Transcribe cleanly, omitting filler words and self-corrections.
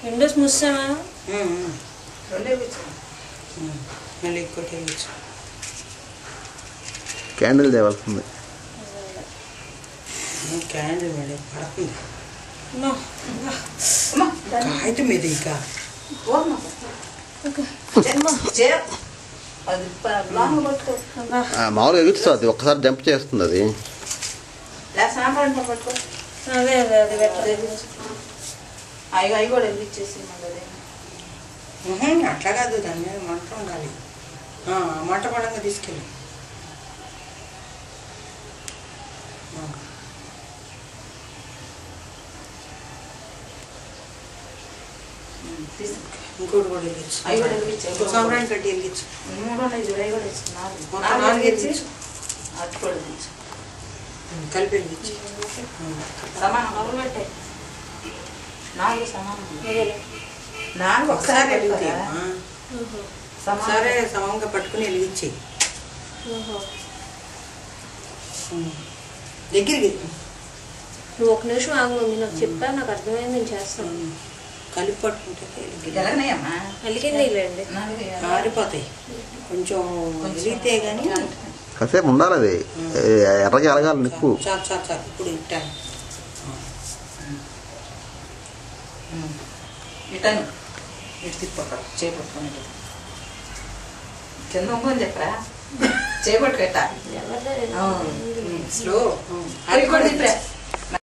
Windows మూసామా? రెండే కూర్చో. మళ్ళీ ఇంకోటి కూర్చో. క్యాండిల్ తేవాల్సింది. క్యాండిల్ మళ్ళీ పడుతుంది. కాగితం మీద ఇంకా మామూలుగా ఎగుతుంది, అది ఒక్కసారి జంప్ చేస్తుంది. అది అదే అదే అదే అవి కూడా వెళ్ళిచ్చేసి అట్లా కాదు, దాని మీద మంట ఉండాలి. మంట పడంగా తీసుకెళ్ళి ఇంకోటి కూడా వెళ్ళచ్చు. అవి కూడా వెళ్ళచ్చు. సాంబ్రాణి కట్టి వెళ్ళచ్చు. 3 ఉన్నాయి చూడు, అవి కూడా ఇచ్చుకున్నారు. 4 వెళ్ళచ్చు. అటు కూడా వెళ్ళచ్చు. కలిపి వెళ్ళచ్చు. సమానం కబురు పెట్టే 4 సమానం. 4 ఒకసారి వెళ్తాయి. సరే సమంగా పట్టుకుని వెలిగించేయి. దగ్గరికి నువ్వు ఒక నిమిషం ఆగు మమ్మీ, నాకు చెప్పా, నాకు అర్థమైంది, నేను చేస్తాను. కలిపి పట్టుకుంటే అలిగిందిలేండి, ఆరిపోతాయి. కొంచెం వెలిగితే కానీ కాసేపు ఉండాలి, అది ఎర్రగా ఎలగాలి నిప్పు. చాలు చాలు చాలు. ఇప్పుడు ఇట్టాను ఇటాను ఇటు తిప్పక్కడ చేపట్టుకొని కింద ఉందని చెప్పరా, చేపట్టుకెట్టా స్లో. అది కూడా తిప్పరా.